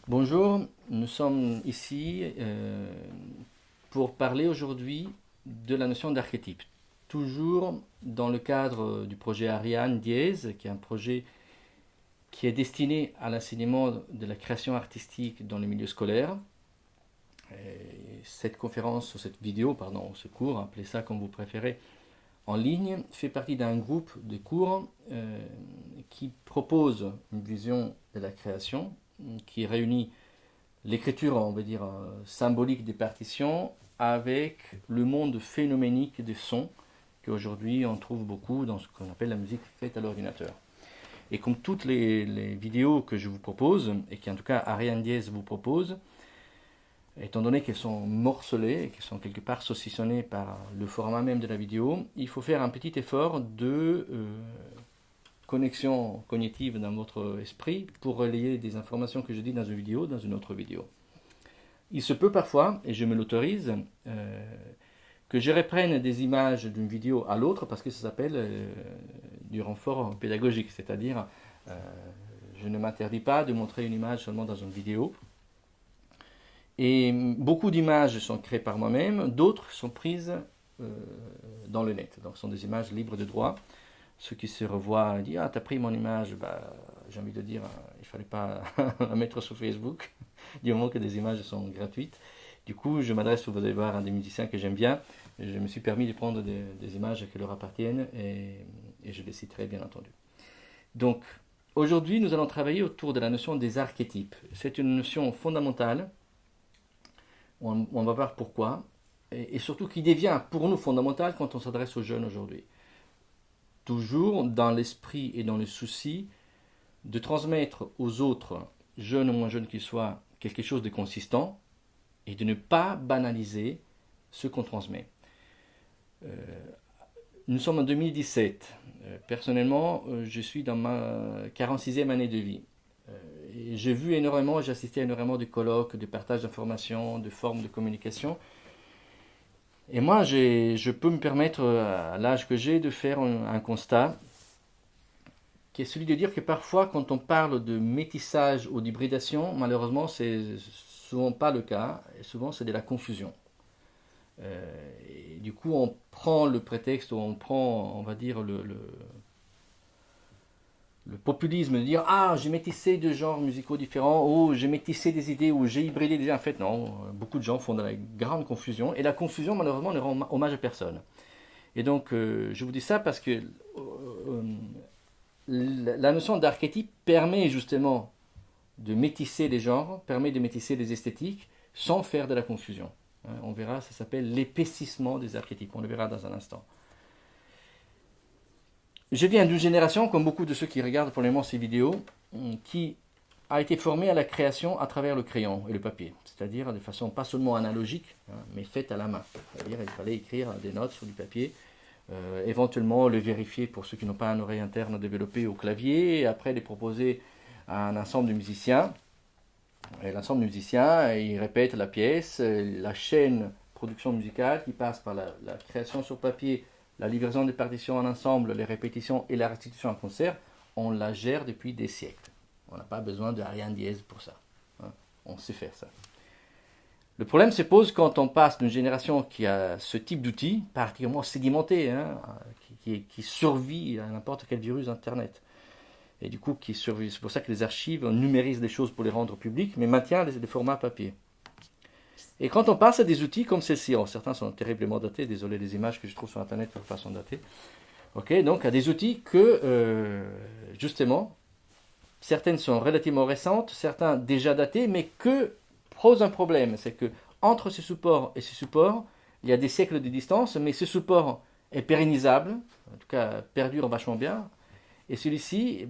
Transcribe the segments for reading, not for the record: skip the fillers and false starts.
Bonjour, nous sommes ici pour parler aujourd'hui de la notion d'archétype. Toujours dans le cadre du projet Ariane Diez, qui est un projet qui est destiné à l'enseignement de la création artistique dans les milieux scolaires. Cette conférence, cette vidéo, pardon, ce cours, appelez ça comme vous préférez, en ligne, fait partie d'un groupe de cours qui propose une vision de la création qui réunit l'écriture, on va dire, symbolique des partitions avec le monde phénoménique des sons qu'aujourd'hui on trouve beaucoup dans ce qu'on appelle la musique faite à l'ordinateur. Et comme toutes les vidéos que je vous propose, et qui en tout cas Ariane Diez vous propose, étant donné qu'elles sont morcelées et qu'elles sont quelque part saucissonnées par le format même de la vidéo, il faut faire un petit effort de connexion cognitive dans votre esprit pour relayer des informations que je dis dans une vidéo dans une autre vidéo. Il se peut parfois, et je me l'autorise, que je reprenne des images d'une vidéo à l'autre parce que ça s'appelle du renfort pédagogique, c'est-à-dire je ne m'interdis pas de montrer une image seulement dans une vidéo. Et beaucoup d'images sont créées par moi-même, d'autres sont prises dans le net, donc ce sont des images libres de droit. Ceux qui se revoient disent « Ah, t'as pris mon image », j'ai envie de dire, il ne fallait pas la mettre sur Facebook, du moment que des images sont gratuites. Du coup, je m'adresse, vous allez voir, à des musiciens que j'aime bien. Je me suis permis de prendre des images qui leur appartiennent et je les citerai bien entendu. Donc, aujourd'hui, nous allons travailler autour de la notion des archétypes. C'est une notion fondamentale. On va voir pourquoi. Et surtout qui devient pour nous fondamentale quand on s'adresse aux jeunes aujourd'hui. Toujours dans l'esprit et dans le souci de transmettre aux autres, jeunes ou moins jeunes qu'ils soient, quelque chose de consistant et de ne pas banaliser ce qu'on transmet. Nous sommes en 2017. Personnellement, je suis dans ma 46e année de vie. Et j'ai vu énormément, j'ai assisté à énormément de colloques, de partage d'informations, de formes de communication. Et moi, je peux me permettre, à l'âge que j'ai, de faire un constat qui est celui de dire que parfois, quand on parle de métissage ou d'hybridation, malheureusement, c'est souvent pas le cas, et souvent c'est de la confusion. Et du coup, on prend le prétexte, ou on prend, on va dire, le populisme de dire ah, j'ai métissé deux genres musicaux différents, ou j'ai métissé des idées, ou j'ai hybridé des idées. En fait, non, beaucoup de gens font de la grande confusion, et la confusion, malheureusement, ne rend hommage à personne. Et donc, je vous dis ça parce que la notion d'archétype permet justement de métisser les genres, permet de métisser les esthétiques sans faire de la confusion. On verra, ça s'appelle l'épaississement des archétypes, on le verra dans un instant. Je viens d'une génération, comme beaucoup de ceux qui regardent pour le moment ces vidéos, qui a été formée à la création à travers le crayon et le papier, c'est-à-dire de façon pas seulement analogique, mais faite à la main. C'est-à-dire qu'il fallait écrire des notes sur du papier, éventuellement le vérifier pour ceux qui n'ont pas un oreille interne développée au clavier, et après les proposer à un ensemble de musiciens. Et l'ensemble de musiciens, ils répètent la pièce, la chaîne production musicale qui passe par la création sur papier, la livraison des partitions en ensemble, les répétitions et la restitution en concert, on la gère depuis des siècles. On n'a pas besoin de Ariane Diez pour ça. On sait faire ça. Le problème se pose quand on passe d'une génération qui a ce type d'outils, particulièrement sédimenté, qui survit à n'importe quel virus Internet. Et du coup, qui survit. C'est pour ça que les archives numérisent les choses pour les rendre publiques, mais maintient les formats papier. Et quand on passe à des outils comme celle-ci, certains sont terriblement datés, désolé des images que je trouve sur Internet ne sont datées. Ok, donc à des outils que, justement, certaines sont relativement récentes, certains déjà datés, mais que pose un problème. C'est que entre ce support et ce support, il y a des siècles de distance, mais ce support est pérennisable, en tout cas perdure vachement bien, et celui-ci,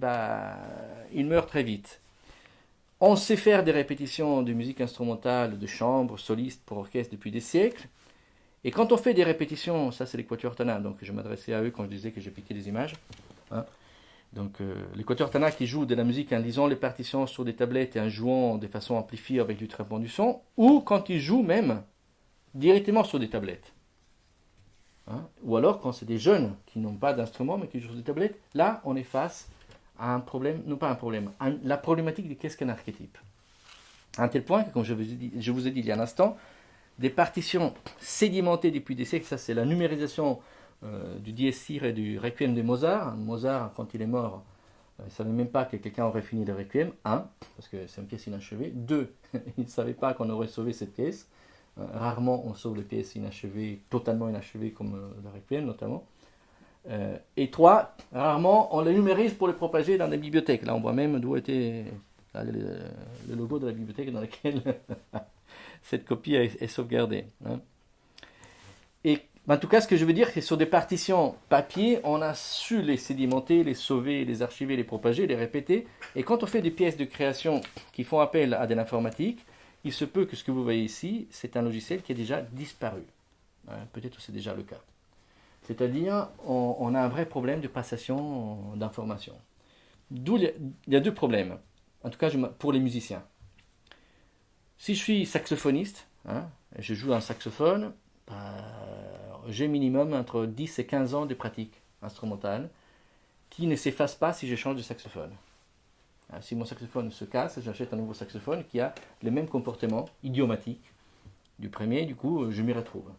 il meurt très vite. On sait faire des répétitions de musique instrumentale, de chambre, soliste pour orchestre depuis des siècles. Et quand on fait des répétitions, ça c'est les quatuors Tana, donc je m'adressais à eux quand je disais que j'ai piqué des images. Donc les quatuors Tana qui jouent de la musique en lisant les partitions sur des tablettes et en jouant de façon amplifiée avec du traitement du son, ou quand ils jouent même directement sur des tablettes. Ou alors quand c'est des jeunes qui n'ont pas d'instrument mais qui jouent sur des tablettes, là on est face à un problème, non pas un problème, la problématique de qu'est-ce qu'un archétype. À un tel point que, comme je vous ai dit il y a un instant, des partitions sédimentées depuis des siècles, ça c'est la numérisation du Dies Irae et du Requiem de Mozart. Mozart, quand il est mort, il ne savait même pas que quelqu'un aurait fini le Requiem, un, parce que c'est une pièce inachevée, deux, il ne savait pas qu'on aurait sauvé cette pièce. Rarement on sauve les pièces inachevées, totalement inachevées, comme le Requiem notamment. Et trois, rarement on les numérise pour les propager dans des bibliothèques. Là on voit même d'où était le logo de la bibliothèque dans laquelle cette copie est sauvegardée. Hein. Et en tout cas, ce que je veux dire, c'est que sur des partitions papier, on a su les sédimenter, les sauver, les archiver, les propager, les répéter. Et quand on fait des pièces de création qui font appel à de l'informatique, il se peut que ce que vous voyez ici, c'est un logiciel qui est déjà disparu. Hein, peut-être que c'est déjà le cas. C'est-à-dire, on a un vrai problème de passation d'informations. D'où il y a deux problèmes, en tout cas pour les musiciens. Si je suis saxophoniste, hein, et je joue un saxophone, j'ai minimum entre 10 et 15 ans de pratique instrumentale qui ne s'efface pas si je change de saxophone. Si mon saxophone se casse, j'achète un nouveau saxophone qui a le même comportement idiomatique du premier, du coup je m'y retrouve.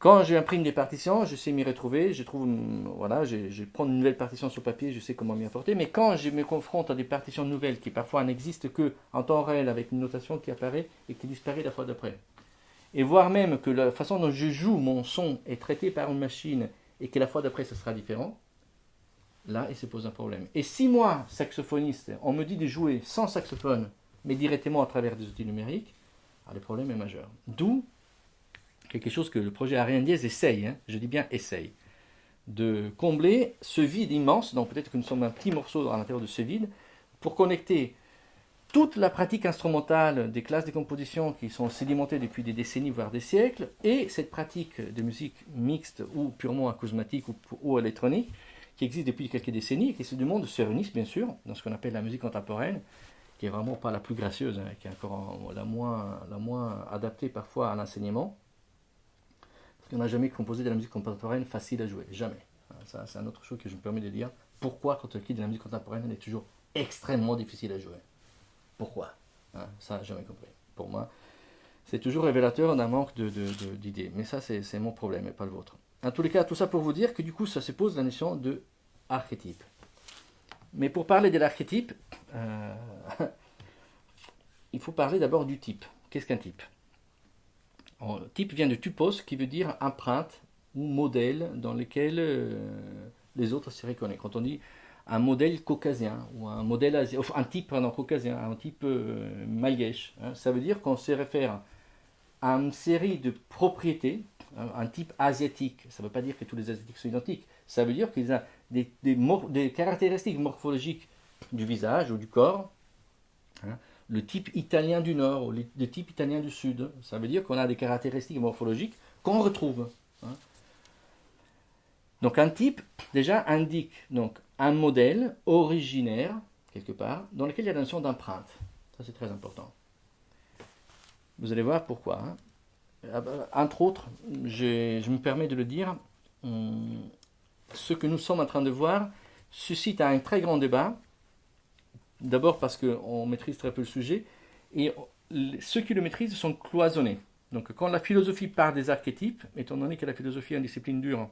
Quand j'imprime des partitions, je sais m'y retrouver, je prends une nouvelle partition sur papier, je sais comment m'y apporter, mais quand je me confronte à des partitions nouvelles qui parfois n'existent que en temps réel avec une notation qui apparaît et qui disparaît la fois d'après, et voire même que la façon dont je joue mon son est traitée par une machine et que la fois d'après ce sera différent, là il se pose un problème. Et si moi, saxophoniste, on me dit de jouer sans saxophone, mais directement à travers des outils numériques, le problème est majeur. D'où quelque chose que le projet Ariane Diez essaye, hein, je dis bien essaye, de combler ce vide immense, donc peut-être que nous sommes un petit morceau à l'intérieur de ce vide, pour connecter toute la pratique instrumentale des classes de composition qui sont sédimentées depuis des décennies, voire des siècles, et cette pratique de musique mixte ou purement acousmatique ou électronique, qui existe depuis quelques décennies et qui se demande de se réunissent bien sûr dans ce qu'on appelle la musique contemporaine, qui est vraiment pas la plus gracieuse, hein, qui est encore la moins adaptée parfois à l'enseignement. On n'a jamais composé de la musique contemporaine facile à jouer, jamais. Ça, c'est un autre chose que je me permets de dire. Pourquoi, quand on écrit de la musique contemporaine, elle est toujours extrêmement difficile à jouer? Pourquoi? Ça, j'ai jamais compris. Pour moi, c'est toujours révélateur d'un manque d'idées. Mais ça, c'est mon problème et pas le vôtre. En tous les cas, tout ça pour vous dire que du coup, ça se pose la notion de archétype. Mais pour parler de l'archétype, il faut parler d'abord du type. Qu'est-ce qu'un type? Type vient de typos, qui veut dire empreinte ou modèle dans lequel les autres se reconnaissent. Quand on dit un modèle caucasien, ou un modèle un type caucasien, un type malgache, hein, ça veut dire qu'on se réfère à une série de propriétés, un type asiatique. Ça ne veut pas dire que tous les asiatiques sont identiques. Ça veut dire qu'ils ont des caractéristiques morphologiques du visage ou du corps, hein, le type italien du Nord ou le type italien du Sud. Ça veut dire qu'on a des caractéristiques morphologiques qu'on retrouve. Hein. Donc un type, déjà, indique donc, un modèle originaire, quelque part, dans lequel il y a la notion d'empreinte. Ça, c'est très important. Vous allez voir pourquoi. Hein. Entre autres, je me permets de le dire, ce que nous sommes en train de voir suscite un très grand débat. D'abord parce qu'on maîtrise très peu le sujet, et ceux qui le maîtrisent sont cloisonnés. Donc quand la philosophie part des archétypes, étant donné que la philosophie est une discipline dure,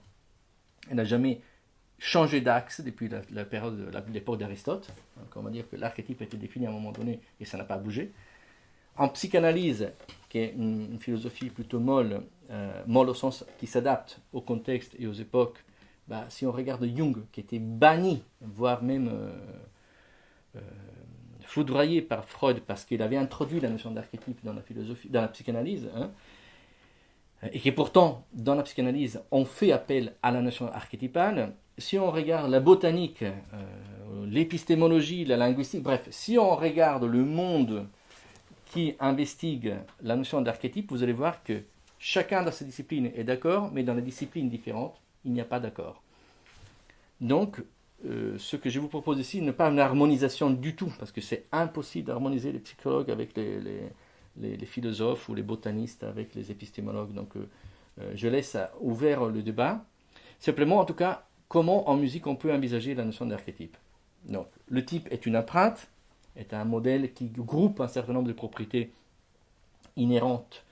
elle n'a jamais changé d'axe depuis l'époque d'Aristote. Donc on va dire que l'archétype a été défini à un moment donné et ça n'a pas bougé. En psychanalyse, qui est une philosophie plutôt molle au sens qui s'adapte au contexte et aux époques, si on regarde Jung, qui était banni, voire même foudroyé par Freud parce qu'il avait introduit la notion d'archétype dans la philosophie, dans la psychanalyse, hein, et qui pourtant dans la psychanalyse on fait appel à la notion archétypale. Si on regarde la botanique, l'épistémologie, la linguistique, bref, si on regarde le monde qui investigue la notion d'archétype, vous allez voir que chacun dans ses disciplines est d'accord, mais dans les disciplines différentes, il n'y a pas d'accord. Donc, ce que je vous propose ici n'est pas une harmonisation du tout, parce que c'est impossible d'harmoniser les psychologues avec les philosophes ou les botanistes avec les épistémologues. Donc je laisse ouvert le débat. Simplement, en tout cas, comment en musique on peut envisager la notion d'archétype. Donc, le type est une empreinte, est un modèle qui groupe un certain nombre de propriétés inhérentes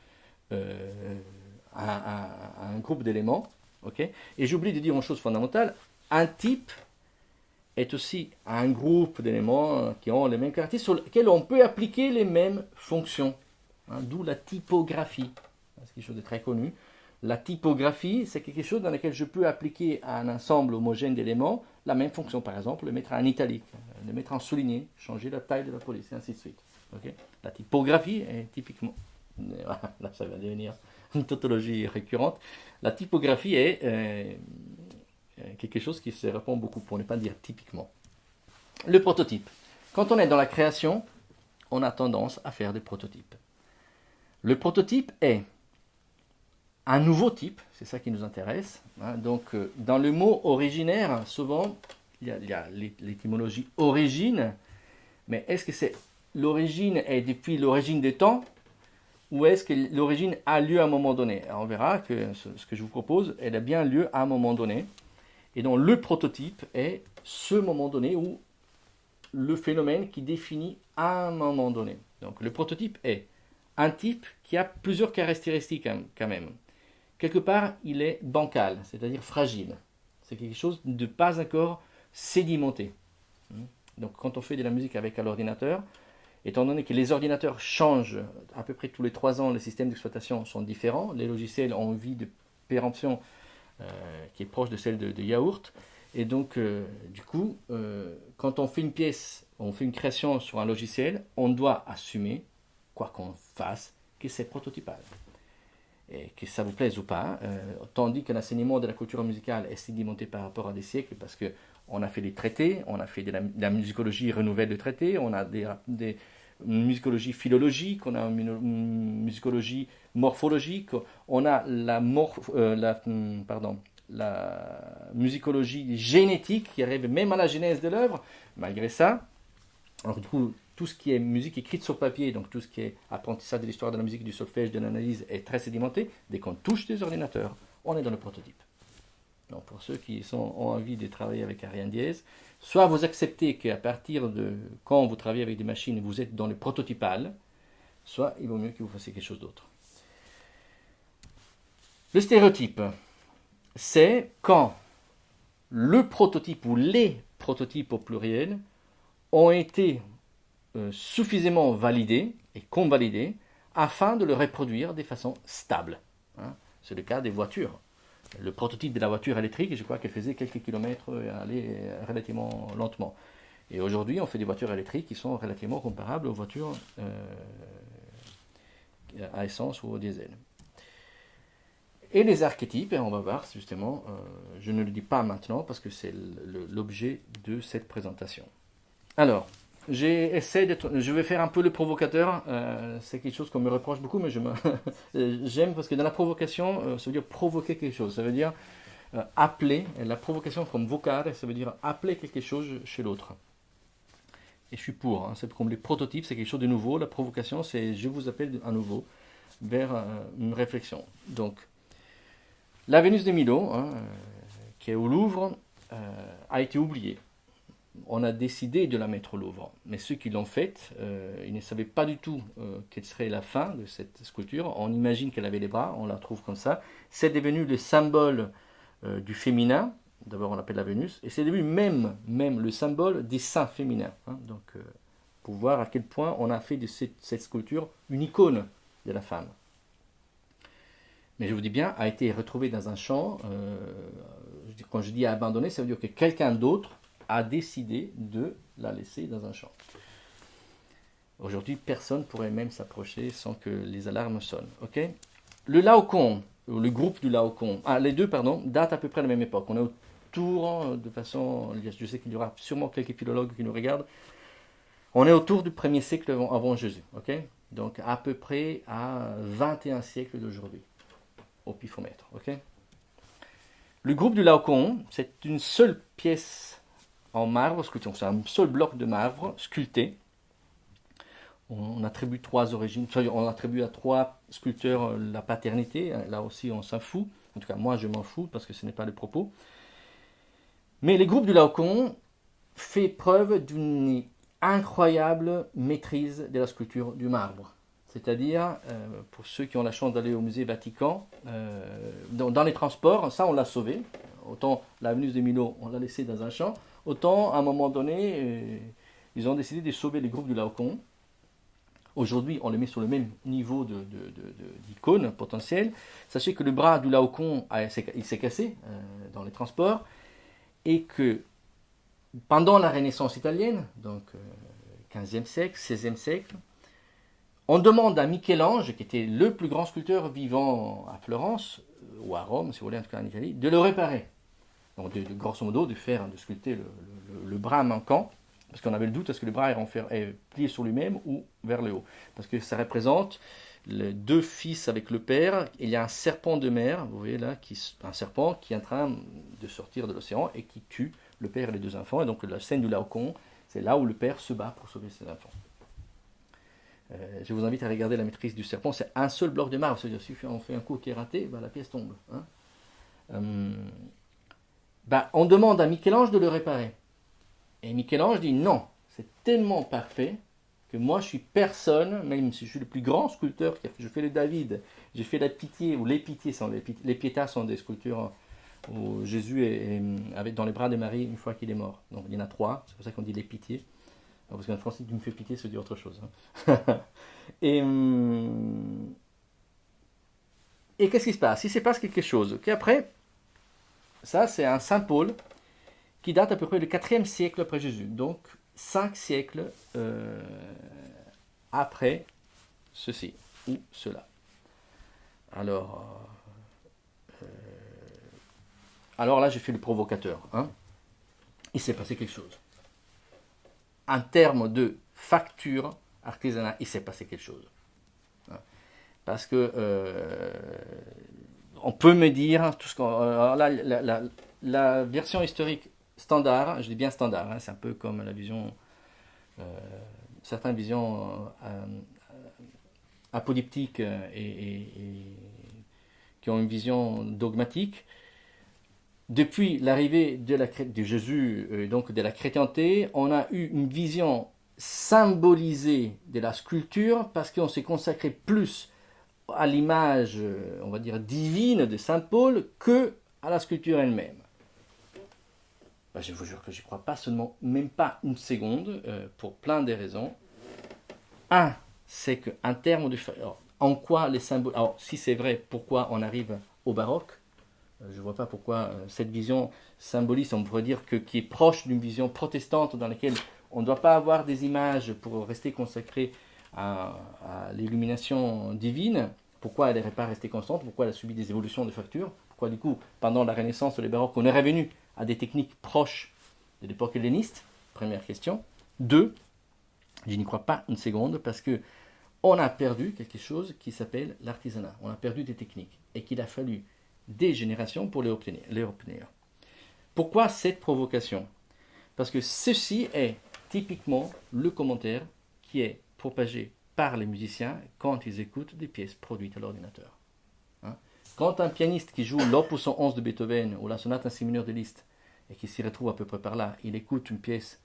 à un groupe d'éléments. Okay. Et j'oublie de dire une chose fondamentale, un type est aussi un groupe d'éléments qui ont les mêmes caractéristiques sur lesquels on peut appliquer les mêmes fonctions. Hein, d'où la typographie. C'est quelque chose de très connu. La typographie, c'est quelque chose dans lequel je peux appliquer à un ensemble homogène d'éléments la même fonction. Par exemple, le mettre en italique, le mettre en souligné, changer la taille de la police, et ainsi de suite. Okay. La typographie est typiquement... Là, ça va devenir une tautologie récurrente. La typographie est quelque chose qui se répond beaucoup, pour ne pas dire typiquement. Le prototype. Quand on est dans la création, on a tendance à faire des prototypes. Le prototype est un nouveau type, c'est ça qui nous intéresse. Hein. Donc, dans le mot originaire, souvent, il y a l'étymologie origine, mais est-ce que c'est l'origine est depuis l'origine des temps, ou est-ce que l'origine a lieu à un moment donné? Alors, on verra que ce que je vous propose, elle a bien lieu à un moment donné. Et donc, le prototype est ce moment donné où le phénomène qui définit à un moment donné. Donc, le prototype est un type qui a plusieurs caractéristiques quand même. Quelque part, il est bancal, c'est-à-dire fragile. C'est quelque chose de pas encore sédimenté. Donc, quand on fait de la musique avec l'ordinateur, étant donné que les ordinateurs changent à peu près tous les 3 ans, les systèmes d'exploitation sont différents, les logiciels ont une vie de péremption qui est proche de celle de yaourt. Et donc, du coup, quand on fait une pièce, on fait une création sur un logiciel, on doit assumer, quoi qu'on fasse, que c'est prototypal. Et que ça vous plaise ou pas, tandis que l'enseignement de la culture musicale est sédimenté par rapport à des siècles, parce qu'on a fait des traités, on a fait de la musicologie renouvelle de traités, on a une musicologie philologique, on a une musicologie morphologique, on a la musicologie génétique qui arrive même à la genèse de l'œuvre. Malgré ça, alors du coup, tout ce qui est musique écrite sur papier, donc tout ce qui est apprentissage de l'histoire de la musique, du solfège, de l'analyse, est très sédimenté. Dès qu'on touche des ordinateurs, on est dans le prototype. Donc pour ceux qui ont envie de travailler avec Ariane Dièse, soit vous acceptez qu'à partir de quand vous travaillez avec des machines, vous êtes dans le prototypal, soit il vaut mieux que vous fassiez quelque chose d'autre. Le stéréotype, c'est quand le prototype ou les prototypes au pluriel ont été suffisamment validés et convalidés afin de le reproduire de façon stable. Hein. C'est le cas des voitures. Le prototype de la voiture électrique, je crois qu'elle faisait quelques kilomètres et allait relativement lentement. Et aujourd'hui, on fait des voitures électriques qui sont relativement comparables aux voitures à essence ou au diesel. Et les archétypes, on va voir justement, je ne le dis pas maintenant parce que c'est l'objet de cette présentation. Alors, je vais faire un peu le provocateur, c'est quelque chose qu'on me reproche beaucoup, mais j'aime parce que dans la provocation, ça veut dire provoquer quelque chose, ça veut dire appeler, la provocation comme vocare, ça veut dire appeler quelque chose chez l'autre. Et je suis pour, hein, c'est comme les prototypes, c'est quelque chose de nouveau, la provocation c'est je vous appelle à nouveau vers une réflexion. Donc, la Vénus de Milo, hein, qui est au Louvre, a été oubliée. On a décidé de la mettre au Louvre, mais ceux qui l'ont faite, ils ne savaient pas du tout quelle serait la fin de cette sculpture. On imagine qu'elle avait les bras, on la trouve comme ça. C'est devenu le symbole du féminin. D'abord, on l'appelle la Vénus, et c'est devenu même le symbole des seins féminins. Hein. Donc, pour voir à quel point on a fait de cette sculpture une icône de la femme. Mais je vous dis bien, a été retrouvée dans un champ. Quand je dis abandonné, ça veut dire que quelqu'un d'autre a décidé de la laisser dans un champ. Aujourd'hui, personne ne pourrait même s'approcher sans que les alarmes sonnent. Okay, le Laocoon, le groupe du Laocoon, les deux, datent à peu près à la même époque. On est autour, de façon, je sais qu'il y aura sûrement quelques philologues qui nous regardent, on est autour du 1er siècle avant Jésus. Okay, donc à peu près à 21 siècles d'aujourd'hui, au pifomètre. Okay, le groupe du Laocoon, c'est une seule pièce en marbre sculpté, c'est un seul bloc de marbre sculpté. On attribue 3 origines, on attribue à 3 sculpteurs la paternité, là aussi on s'en fout, en tout cas moi je m'en fous parce que ce n'est pas le propos. Mais le groupe du Laocoon fait preuve d'une incroyable maîtrise de la sculpture du marbre. C'est-à-dire, pour ceux qui ont la chance d'aller au musée Vatican, dans les transports, ça on l'a sauvé. Autant la Vénus de Milo, on l'a laissé dans un champ, autant à un moment donné, ils ont décidé de sauver les groupes du Laocoon. Aujourd'hui, on les met sur le même niveau d'icône potentielle. Sachez que le bras du Laocoon, il s'est cassé dans les transports, et que pendant la Renaissance italienne, donc 15e siècle, 16e siècle, on demande à Michel-Ange, qui était le plus grand sculpteur vivant à Florence, ou à Rome, si vous voulez, en tout cas en Italie, de le réparer. Donc, grosso modo, de sculpter le bras manquant, parce qu'on avait le doute, est-ce que le bras est plié sur lui-même ou vers le haut. Parce que ça représente les deux fils avec le père. Il y a un serpent de mer, vous voyez là, un serpent qui est en train de sortir de l'océan et qui tue le père et les deux enfants. Et donc la scène du Laocoon, c'est là où le père se bat pour sauver ses enfants. Je vous invite à regarder la maîtrise du serpent. C'est un seul bloc de marbre. C'est-à-dire, si on fait un coup qui est raté, la pièce tombe. On demande à Michel-Ange de le réparer. Et Michel-Ange dit non, c'est tellement parfait que moi je suis personne, même si je suis le plus grand sculpteur, je fais le David, j'ai fait la Pitié, ou les Pitiés, les Pietas sont des sculptures où Jésus est dans les bras de Marie une fois qu'il est mort. Donc il y en a 3, c'est pour ça qu'on dit les Pitiés. Parce qu'en français, tu me fais pitié, ça dit autre chose. Et qu'est-ce qui se passe? Il se passe quelque chose. Après, ça c'est un Saint Paul qui date à peu près du 4e siècle après Jésus. Donc 5 siècles après ceci ou cela. Alors là, j'ai fait le provocateur. Il s'est passé quelque chose. En termes de facture artisanat, il s'est passé quelque chose. Parce que on peut me dire tout ce qu'on. La version historique standard, je dis bien standard, c'est un peu comme la vision, certaines visions apodyptiques et qui ont une vision dogmatique. Depuis l'arrivée de Jésus, donc de la chrétienté, on a eu une vision symbolisée de la sculpture parce qu'on s'est consacré plus à l'image, on va dire, divine de Saint Paul que à la sculpture elle-même. Je vous jure que je n'y crois pas seulement, même pas une seconde, pour plein de raisons. Un, c'est qu'en termes de... Alors, en quoi les symboles... Alors, si c'est vrai, pourquoi on arrive au baroque? Je ne vois pas pourquoi cette vision symboliste, on pourrait dire, qui est proche d'une vision protestante dans laquelle on ne doit pas avoir des images pour rester consacré à l'illumination divine. Pourquoi elle n'est pas restée constante? Pourquoi elle a subi des évolutions de facture? Pourquoi du coup, pendant la Renaissance et le baroque, on est revenu à des techniques proches de l'époque helléniste? Première question. 2, je n'y crois pas une seconde parce que on a perdu quelque chose qui s'appelle l'artisanat. On a perdu des techniques et qu'il a fallu des générations pour les obtenir. Pourquoi cette provocation? Parce que ceci est typiquement le commentaire qui est propagé par les musiciens quand ils écoutent des pièces produites à l'ordinateur. Quand un pianiste qui joue l'opus 111 de Beethoven ou la sonate en si mineur de Liszt et qui s'y retrouve à peu près par là, il écoute une pièce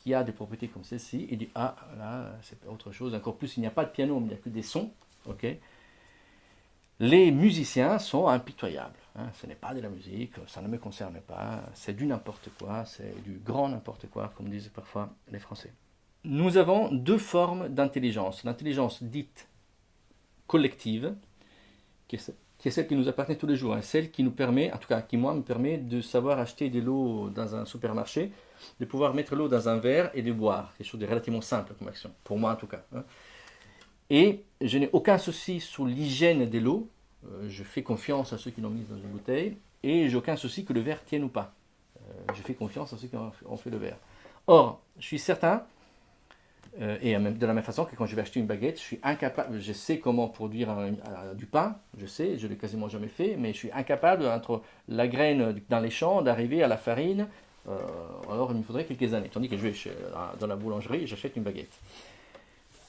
qui a des propriétés comme celle-ci, il dit « Ah, là, c'est autre chose. Encore plus, il n'y a pas de piano, mais il n'y a que des sons. » Les musiciens sont impitoyables. Ce n'est pas de la musique, ça ne me concerne pas, c'est du n'importe quoi, c'est du grand n'importe quoi, comme disent parfois les Français. Nous avons 2 formes d'intelligence. L'intelligence dite collective, qui est celle qui nous appartient tous les jours, celle qui nous permet, en tout cas qui moi me permet de savoir acheter de l'eau dans un supermarché, de pouvoir mettre l'eau dans un verre et de boire, quelque chose de relativement simple comme action, pour moi en tout cas. Et je n'ai aucun souci sur l'hygiène de l'eau, je fais confiance à ceux qui l'ont mise dans une bouteille, et j'ai aucun souci que le verre tienne ou pas. Je fais confiance à ceux qui ont fait le verre. Or, je suis certain, et de la même façon que quand je vais acheter une baguette, je suis incapable, je sais comment produire du pain, je l'ai quasiment jamais fait, mais je suis incapable, entre la graine dans les champs, d'arriver à la farine, alors il me faudrait quelques années. Tandis que je vais dans la boulangerie et j'achète une baguette.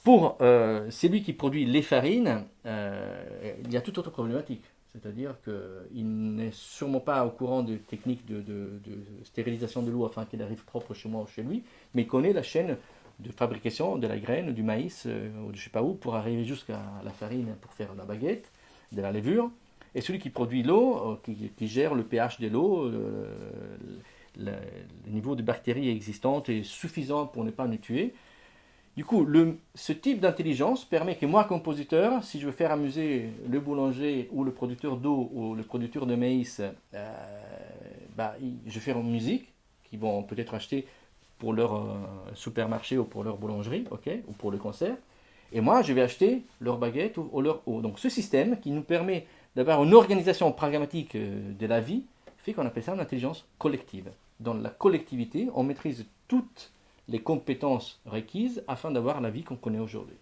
Pour celui qui produit les farines, il y a toute autre problématique. C'est-à-dire qu'il n'est sûrement pas au courant des techniques de stérilisation de l'eau afin qu'elle arrive propre chez moi ou chez lui, mais il connaît la chaîne de fabrication de la graine, du maïs, ou je ne sais pas où, pour arriver jusqu'à la farine pour faire la baguette, de la levure. Et celui qui produit l'eau, qui gère le pH de l'eau, le niveau de bactéries existantes est suffisant pour ne pas nous tuer. Du coup, ce type d'intelligence permet que moi, compositeur, si je veux faire amuser le boulanger ou le producteur d'eau ou le producteur de maïs, je fais une musique qu'ils vont peut-être acheter pour leur supermarché ou pour leur boulangerie, okay, ou pour le concert. Et moi, je vais acheter leur baguette ou leur eau. Donc ce système qui nous permet d'avoir une organisation pragmatique de la vie fait qu'on appelle ça une intelligence collective. Dans la collectivité, on maîtrise toutes les compétences requises afin d'avoir la vie qu'on connaît aujourd'hui.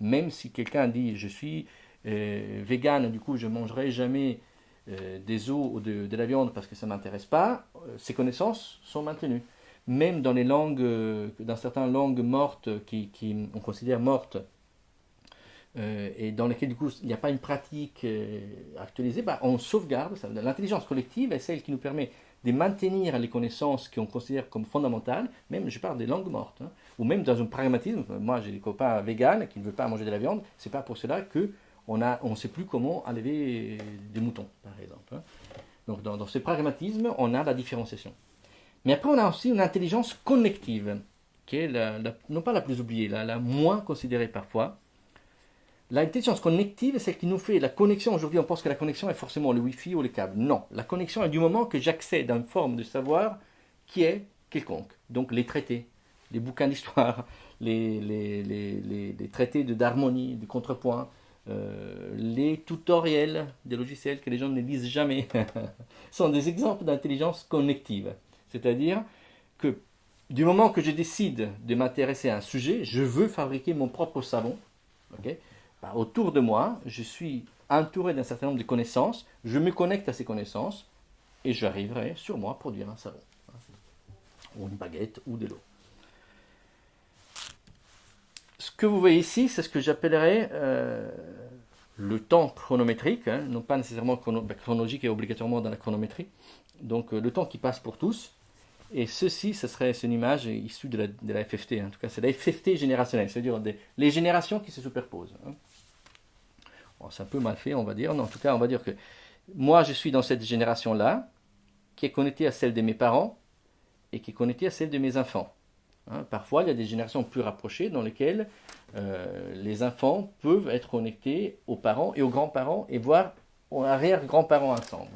Même si quelqu'un dit je suis vegan, du coup je ne mangerai jamais des œufs ou de la viande parce que ça ne m'intéresse pas, ces connaissances sont maintenues. Même dans les langues, dans certaines langues mortes on considère mortes, et dans lesquelles du coup il n'y a pas une pratique actualisée, on sauvegarde ça. L'intelligence collective est celle qui nous permet de maintenir les connaissances qu'on considère comme fondamentales, même je parle des langues mortes, ou même dans un pragmatisme. Moi j'ai des copains véganes qui ne veulent pas manger de la viande, c'est pas pour cela qu'on ne sait plus comment enlever des moutons, par exemple. Donc dans ce pragmatisme, on a la différenciation. Mais après on a aussi une intelligence connective, qui est non pas la plus oubliée, la moins considérée parfois. L'intelligence connective, c'est ce qui nous fait la connexion. Aujourd'hui, on pense que la connexion est forcément le Wi-Fi ou le câble. Non, la connexion est du moment que j'accède à une forme de savoir qui est quelconque. Donc les traités, les bouquins d'histoire, les traités d'harmonie, de contrepoint, les tutoriels des logiciels que les gens ne lisent jamais sont des exemples d'intelligence connective. C'est-à-dire que du moment que je décide de m'intéresser à un sujet, je veux fabriquer mon propre savon. Okay, autour de moi, je suis entouré d'un certain nombre de connaissances, je me connecte à ces connaissances et j'arriverai sur moi à produire un savon, ou une baguette, ou de l'eau. Ce que vous voyez ici, c'est ce que j'appellerais le temps chronométrique, non pas nécessairement chronologique et obligatoirement dans la chronométrie, donc le temps qui passe pour tous. Et ceci, ce serait une image issue de la FFT, en tout cas c'est la FFT générationnelle, c'est-à-dire les générations qui se superposent. Bon, c'est un peu mal fait, on va dire, mais en tout cas on va dire que moi je suis dans cette génération-là, qui est connectée à celle de mes parents, et qui est connectée à celle de mes enfants. Parfois il y a des générations plus rapprochées dans lesquelles les enfants peuvent être connectés aux parents et aux grands-parents, et voire aux arrière-grands-parents ensemble.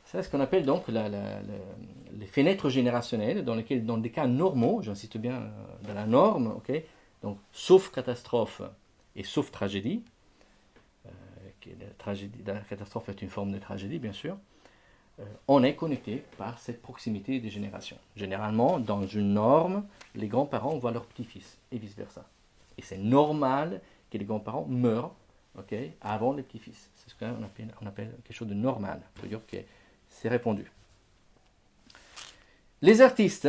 C'est ce qu'on appelle donc les fenêtres générationnelles, dans lesquelles, dans des cas normaux, j'insiste bien dans la norme, okay, donc sauf catastrophe et sauf tragédie, la catastrophe est une forme de tragédie bien sûr, on est connecté par cette proximité des générations. Généralement, dans une norme, les grands-parents voient leurs petits-fils et vice-versa. Et c'est normal que les grands-parents meurent, okay, avant les petits-fils. C'est ce qu'on appelle quelque chose de normal, c'est-à-dire que c'est répandu. Les artistes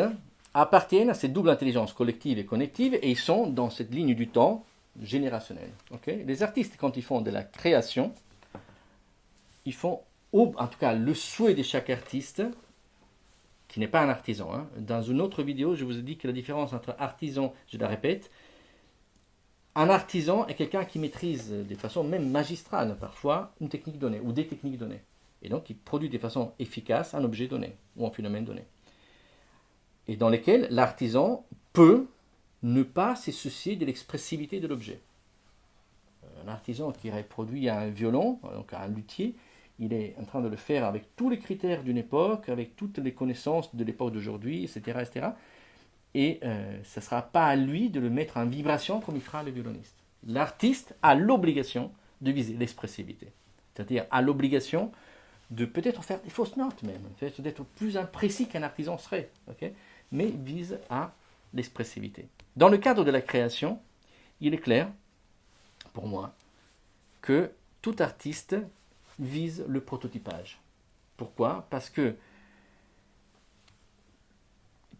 appartiennent à cette double intelligence collective et connective et ils sont dans cette ligne du temps générationnelle. Okay? Les artistes, quand ils font de la création, ils font, en tout cas le souhait de chaque artiste, qui n'est pas un artisan. Dans une autre vidéo, je vous ai dit que la différence entre artisan, je la répète, un artisan est quelqu'un qui maîtrise de façon même magistrale parfois une technique donnée ou des techniques données. Et donc, il produit de façon efficace un objet donné ou un phénomène donné. Et dans lesquels l'artisan peut ne pas se soucier de l'expressivité de l'objet. Un artisan qui produit un violon, donc un luthier, il est en train de le faire avec tous les critères d'une époque, avec toutes les connaissances de l'époque d'aujourd'hui, etc., etc. Et ce ne sera pas à lui de le mettre en vibration comme il fera le violoniste. L'artiste a l'obligation de viser l'expressivité. C'est-à-dire a l'obligation de peut-être faire des fausses notes même, peut-être d'être plus imprécis qu'un artisan serait, okay, mais vise à l'expressivité. Dans le cadre de la création, il est clair, pour moi, que tout artiste vise le prototypage. Pourquoi ? Parce que,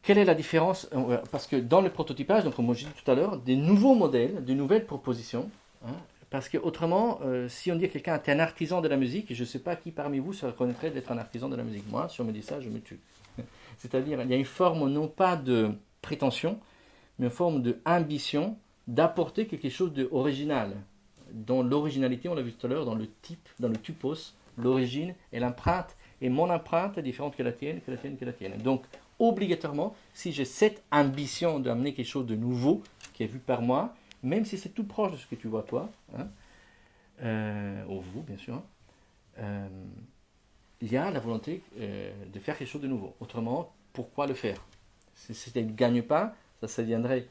quelle est la différence ? Parce que dans le prototypage, donc comme je disais tout à l'heure, des nouveaux modèles, de nouvelles propositions, parce que autrement, si on dit à quelqu'un tu es un artisan de la musique, je ne sais pas qui parmi vous se reconnaîtrait d'être un artisan de la musique. Moi, si on me dit ça, je me tue. C'est-à-dire, il y a une forme non pas de prétention, mais une forme d'ambition d'apporter quelque chose d'original. Dans l'originalité, on l'a vu tout à l'heure, dans le type, dans le typos, l'origine et l'empreinte. Et mon empreinte est différente que la tienne, que la tienne, que la tienne. Donc, obligatoirement, si j'ai cette ambition d'amener quelque chose de nouveau, qui est vu par moi, même si c'est tout proche de ce que tu vois toi, hein, ou vous, bien sûr, il y a la volonté de faire quelque chose de nouveau. Autrement, pourquoi le faire? Si c'était ne gagne pas, ça deviendrait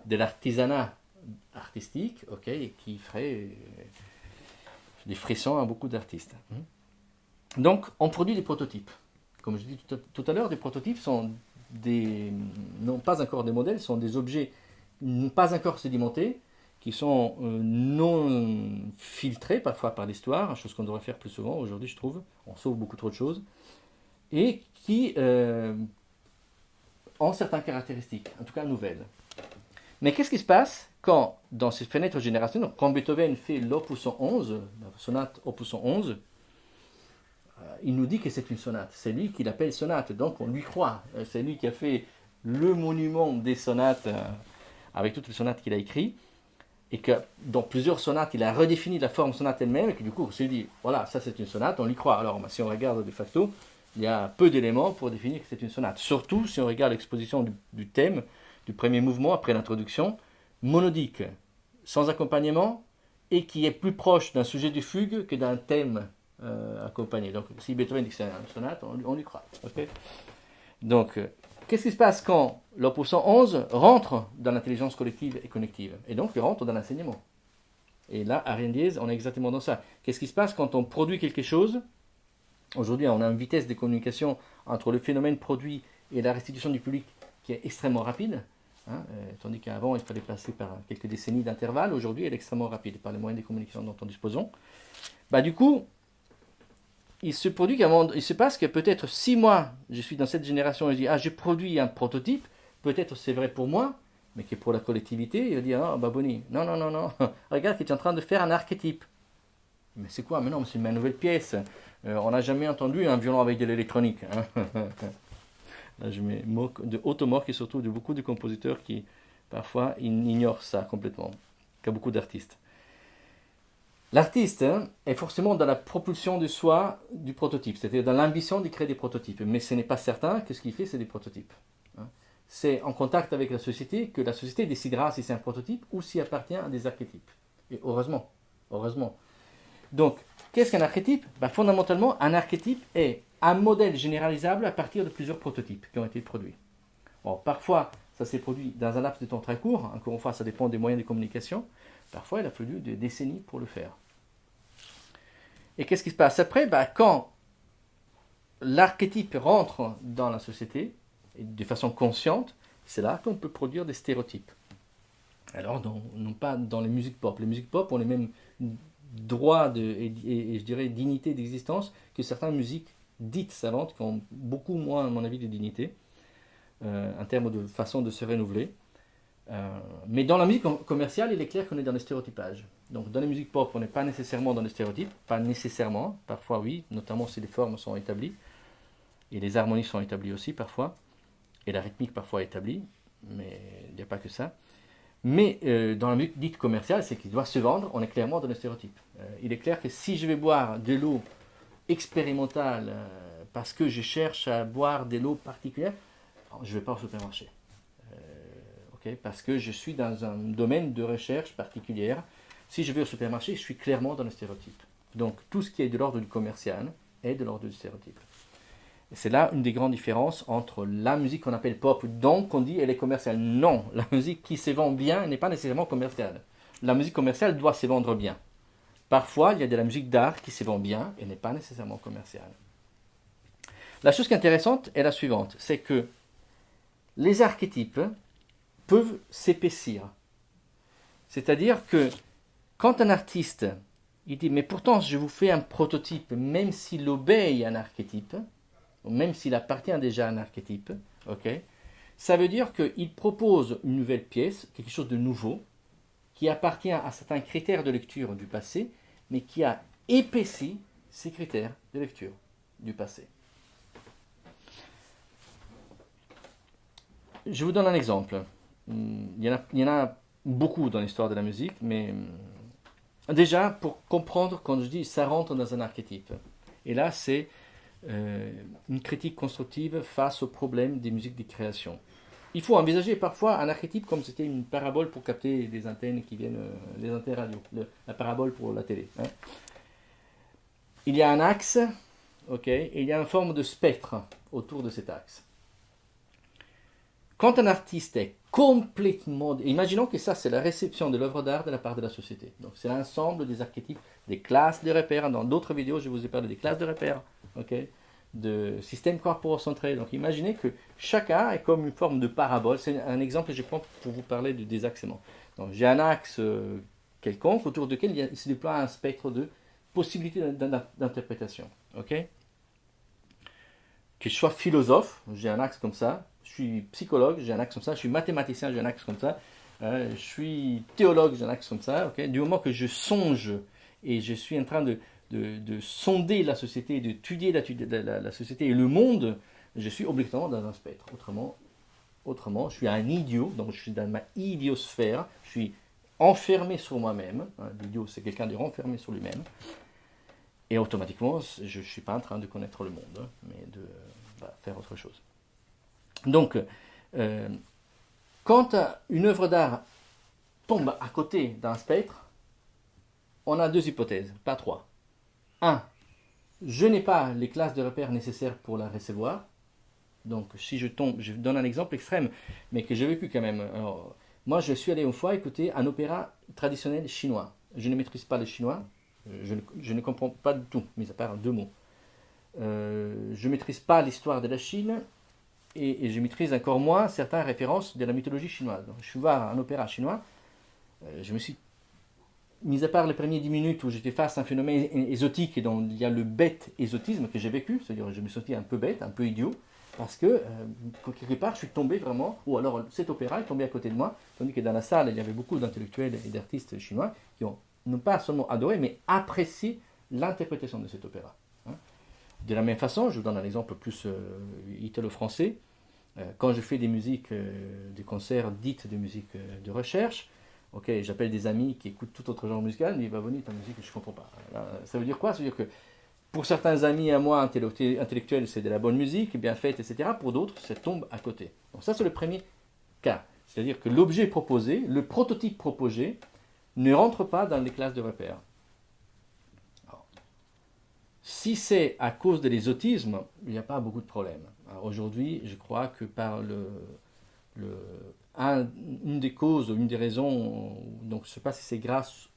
de l'artisanat artistique, ok, et qui ferait des frissons à beaucoup d'artistes. Donc, on produit des prototypes. Comme je dis tout à l'heure, des prototypes sont non pas encore des modèles, sont des objets pas encore sédimentés, qui sont non filtrés parfois par l'histoire, chose qu'on devrait faire plus souvent aujourd'hui, je trouve. On sauve beaucoup trop de choses. Et qui ont certaines caractéristiques, en tout cas nouvelles. Mais qu'est-ce qui se passe quand, dans cette fenêtre génération, quand Beethoven fait l'opus 11, la sonate opus 11, il nous dit que c'est une sonate. C'est lui qui l'appelle sonate, donc on lui croit. C'est lui qui a fait le monument des sonates, avec toutes les sonates qu'il a écrites, et que dans plusieurs sonates, il a redéfini la forme sonate elle-même, et que du coup, on s'est dit, voilà, ça c'est une sonate, on lui croit. Alors, si on regarde de facto, il y a peu d'éléments pour définir que c'est une sonate. Surtout si on regarde l'exposition du thème, du premier mouvement après l'introduction, monodique, sans accompagnement, et qui est plus proche d'un sujet de fugue que d'un thème accompagné. Donc, si Beethoven dit que c'est une sonate, on lui croit. Okay, donc, qu'est-ce qui se passe quand l'opus 11 rentre dans l'intelligence collective et connective? Et donc, il rentre dans l'enseignement. Et là, à Rien Dièse, on est exactement dans ça. Qu'est-ce qui se passe quand on produit quelque chose? Aujourd'hui, on a une vitesse de communication entre le phénomène produit et la restitution du public qui est extrêmement rapide. Hein, tandis qu'avant, il fallait passer par quelques décennies d'intervalle. Aujourd'hui, elle est extrêmement rapide par les moyens de communication dont on disposons. Du coup, il se passe que peut-être 6 mois, je suis dans cette génération et je dis, j'ai produit un prototype, peut-être c'est vrai pour moi, mais que pour la collectivité, il va dire, Boni, non, regarde que tu es en train de faire un archétype. Mais c'est quoi? Mais non, c'est ma nouvelle pièce. On n'a jamais entendu un violon avec de l'électronique. Hein. Là, je me moque de Automoque et surtout de beaucoup de compositeurs qui, parfois, ignorent ça complètement, qu'il y a beaucoup d'artistes. L'artiste est forcément dans la propulsion de soi du prototype, c'est-à-dire dans l'ambition de créer des prototypes. Mais ce n'est pas certain que ce qu'il fait, c'est des prototypes. C'est en contact avec la société que la société décidera si c'est un prototype ou s'il appartient à des archétypes. Et heureusement. Donc, qu'est-ce qu'un archétype? Fondamentalement, un archétype est un modèle généralisable à partir de plusieurs prototypes qui ont été produits. Bon, parfois, ça s'est produit dans un laps de temps très court. Encore une fois, ça dépend des moyens de communication. Parfois, il a fallu des décennies pour le faire. Et qu'est-ce qui se passe après? Quand l'archétype rentre dans la société, et de façon consciente, c'est là qu'on peut produire des stéréotypes. Alors, non pas dans les musiques pop. Les musiques pop ont les mêmes droits et je dirais dignité d'existence que certaines musiques dites savantes qui ont beaucoup moins, à mon avis, de dignité en termes de façon de se renouveler. Mais dans la musique commerciale, il est clair qu'on est dans le stéréotypage. Donc dans les musiques pop, on n'est pas nécessairement dans le stéréotype, pas nécessairement, parfois oui, notamment si les formes sont établies, et les harmonies sont établies aussi parfois, et la rythmique parfois est établie, mais il n'y a pas que ça. Mais dans la musique dite commerciale, c'est qu'il doit se vendre, on est clairement dans le stéréotype. Il est clair que si je vais boire de l'eau expérimentale parce que je cherche à boire de l'eau particulière, je ne vais pas au supermarché. Parce que je suis dans un domaine de recherche particulière. Si je vais au supermarché, je suis clairement dans le stéréotype. Donc tout ce qui est de l'ordre du commercial est de l'ordre du stéréotype. Et c'est là une des grandes différences entre la musique qu'on appelle pop, donc on dit elle est commerciale. Non, la musique qui se vend bien n'est pas nécessairement commerciale. La musique commerciale doit se vendre bien. Parfois, il y a de la musique d'art qui se vend bien et n'est pas nécessairement commerciale. La chose qui est intéressante est la suivante, c'est que les archétypes peuvent s'épaissir. C'est-à-dire que quand un artiste il dit mais pourtant je vous fais un prototype même s'il obéit à un archétype, même s'il appartient déjà à un archétype, ça veut dire qu'il propose une nouvelle pièce, quelque chose de nouveau, qui appartient à certains critères de lecture du passé, mais qui a épaissi ces critères de lecture du passé. Je vous donne un exemple. Il y en a beaucoup dans l'histoire de la musique, mais déjà, pour comprendre, quand je dis ça rentre dans un archétype, et là c'est une critique constructive face au problème des musiques de création. Il faut envisager parfois un archétype comme c'était une parabole pour capter des antennes qui viennent, des antennes radio, la parabole pour la télé. Hein. Il y a un axe, ok, et il y a une forme de spectre autour de cet axe. Quand un artiste est complètement... Imaginons que ça, c'est la réception de l'œuvre d'art de la part de la société. Donc, c'est l'ensemble des archétypes, des classes de repères. Dans d'autres vidéos, je vous ai parlé des classes de repères, okay, de systèmes corporo-centrés. Donc, imaginez que chacun est comme une forme de parabole. C'est un exemple que je prends pour vous parler du désaxement. Donc, j'ai un axe quelconque autour duquel il se déploie un spectre de possibilités d'interprétation. Okay, que je sois philosophe, j'ai un axe comme ça. Je suis psychologue, j'ai un axe comme ça. Je suis mathématicien, j'ai un axe comme ça. Je suis théologue, j'ai un axe comme ça. Okay, du moment que je songe et je suis en train de sonder la société, d'étudier la société et le monde, je suis obligatoirement dans un spectre. Autrement, je suis un idiot, donc je suis dans ma idiosphère. Je suis enfermé sur moi-même. L'idiot, c'est quelqu'un de renfermé sur lui-même. Et automatiquement, je ne suis pas en train de connaître le monde, mais de faire autre chose. Donc, quand une œuvre d'art tombe à côté d'un spectre, on a deux hypothèses, pas trois. Un, je n'ai pas les classes de repères nécessaires pour la recevoir. Donc, si je tombe, je donne un exemple extrême, mais que j'ai vécu quand même. Alors, moi, je suis allé une fois écouter un opéra traditionnel chinois. Je ne maîtrise pas le chinois. Je ne comprends pas du tout, mis à part deux mots. Je ne maîtrise pas l'histoire de la Chine et je maîtrise encore moins certaines références de la mythologie chinoise. Donc, je suis voir un opéra chinois, je me suis, mis à part les premiers 10 minutes où j'étais face à un phénomène ésotique et dont il y a le bête ésotisme que j'ai vécu, c'est-à-dire je me suis senti un peu bête, un peu idiot, parce que quelque part je suis tombé vraiment, ou alors cet opéra est tombé à côté de moi, tandis que dans la salle il y avait beaucoup d'intellectuels et d'artistes chinois qui ont non pas seulement adoré, mais apprécié l'interprétation de cet opéra. De la même façon, je vous donne un exemple plus italo-français, quand je fais des musiques, des concerts dites de musique de recherche, ok, j'appelle des amis qui écoutent tout autre genre musical, ils disent, bah Bonnie, ta musique, je ne comprends pas. Là, ça veut dire quoi? Ça veut dire que pour certains amis à moi, intellectuels, c'est de la bonne musique, bien faite, etc. Pour d'autres, ça tombe à côté. Donc ça, c'est le premier cas. C'est-à-dire que l'objet proposé, le prototype proposé, ne rentre pas dans les classes de repères. Alors, si c'est à cause de l'exotisme, il n'y a pas beaucoup de problèmes. Aujourd'hui, je crois que par une des causes, une des raisons, donc je ne sais pas si c'est grâce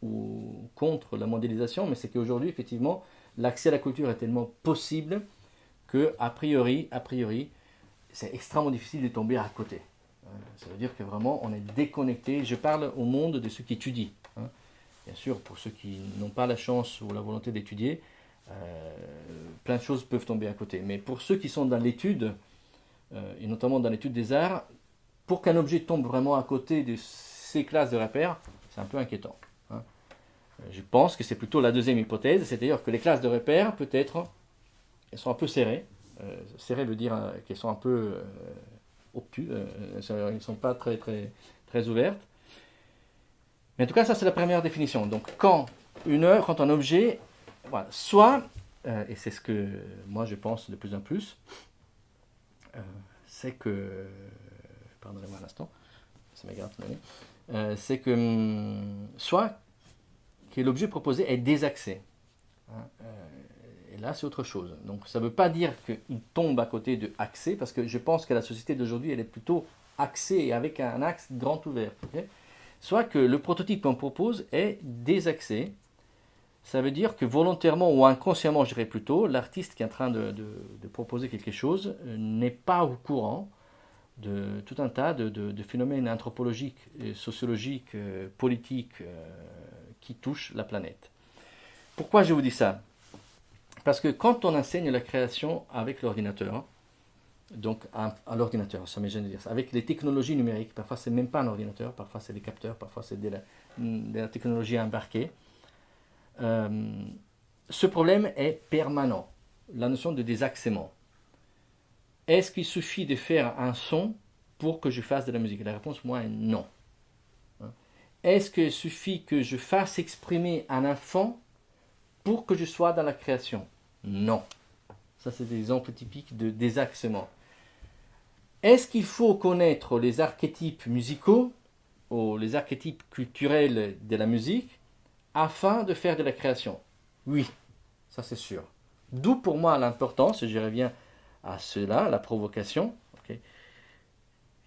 ou contre la mondialisation, mais c'est qu'aujourd'hui, effectivement, l'accès à la culture est tellement possible que, a priori, c'est extrêmement difficile de tomber à côté. Ça veut dire que vraiment, on est déconnecté. Je parle au monde de ceux qui étudient. Bien sûr, pour ceux qui n'ont pas la chance ou la volonté d'étudier, plein de choses peuvent tomber à côté. Mais pour ceux qui sont dans l'étude, et notamment dans l'étude des arts, pour qu'un objet tombe vraiment à côté de ces classes de repères, c'est un peu inquiétant. Je pense que c'est plutôt la deuxième hypothèse, c'est-à-dire que les classes de repères, peut-être, elles sont un peu serrées. Serrées veut dire qu'elles sont un peu obtus, elles ne sont pas très, très, très ouvertes. Mais en tout cas, ça c'est la première définition. Donc quand un objet, voilà, soit, et c'est ce que moi je pense de plus en plus, c'est que, pardonnez-moi un instant, ça m'égrate, c'est que soit que l'objet proposé est désaxé. Et là, c'est autre chose. Donc, ça ne veut pas dire qu'il tombe à côté de axé, parce que je pense que la société d'aujourd'hui, elle est plutôt axée avec un axe grand ouvert. Okay, soit que le prototype qu'on propose est désaxé. Ça veut dire que volontairement ou inconsciemment, je dirais plutôt, l'artiste qui est en train de proposer quelque chose n'est pas au courant de tout un tas de phénomènes anthropologiques, sociologiques, politiques qui touchent la planète. Pourquoi je vous dis ça? Parce que quand on enseigne la création avec l'ordinateur, donc à l'ordinateur, ça me gêne de dire ça, avec les technologies numériques, parfois c'est même pas un ordinateur, parfois c'est des capteurs, parfois c'est de la technologie embarquée, ce problème est permanent, la notion de désaxement. Est-ce qu'il suffit de faire un son pour que je fasse de la musique? La réponse, moi, est non. Est-ce qu'il suffit que je fasse exprimer un enfant pour que je sois dans la création? Non. Ça, c'est des exemples typiques de désaxement. Est-ce qu'il faut connaître les archétypes musicaux ou les archétypes culturels de la musique afin de faire de la création? Oui, ça c'est sûr. D'où pour moi l'importance, et je reviens à cela, la provocation. Okay.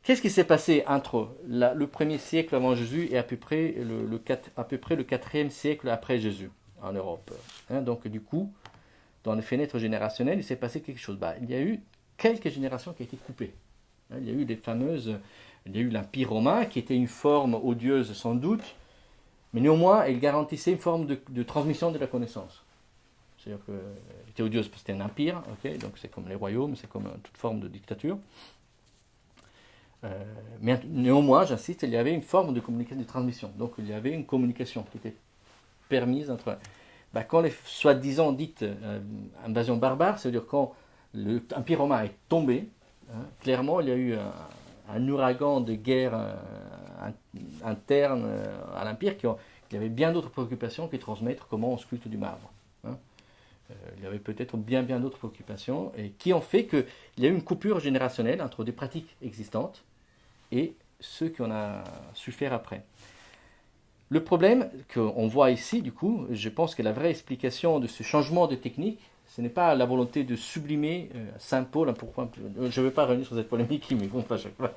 Qu'est-ce qui s'est passé entre le 1er siècle avant Jésus et à peu près le 4e siècle après Jésus en Europe? Donc du coup, dans les fenêtres générationnelles, il s'est passé quelque chose. Il y a eu quelques générations qui ont été coupées. Il y a eu il y a eu l'Empire romain qui était une forme odieuse sans doute, mais néanmoins, elle garantissait une forme de transmission de la connaissance. C'est-à-dire qu'elle était odieuse parce que c'était un empire, okay, donc c'est comme les royaumes, c'est comme toute forme de dictature. Mais néanmoins, j'insiste, il y avait une forme de communication, de transmission. Donc il y avait une communication qui était permise entre... quand les soi-disant dites invasions barbares, c'est-à-dire quand l'Empire romain est tombé, clairement il y a eu un ouragan de guerre interne à l'Empire qui avait bien d'autres préoccupations que de transmettre comment on sculpte du marbre. Il y avait peut-être bien d'autres préoccupations et qui ont fait qu'il y a eu une coupure générationnelle entre des pratiques existantes et ceux qu'on a su faire après. Le problème qu'on voit ici, du coup, je pense que la vraie explication de ce changement de technique, ce n'est pas la volonté de sublimer Saint Paul. Pourquoi, je ne vais pas revenir sur cette polémique qui me gonfle à chaque fois.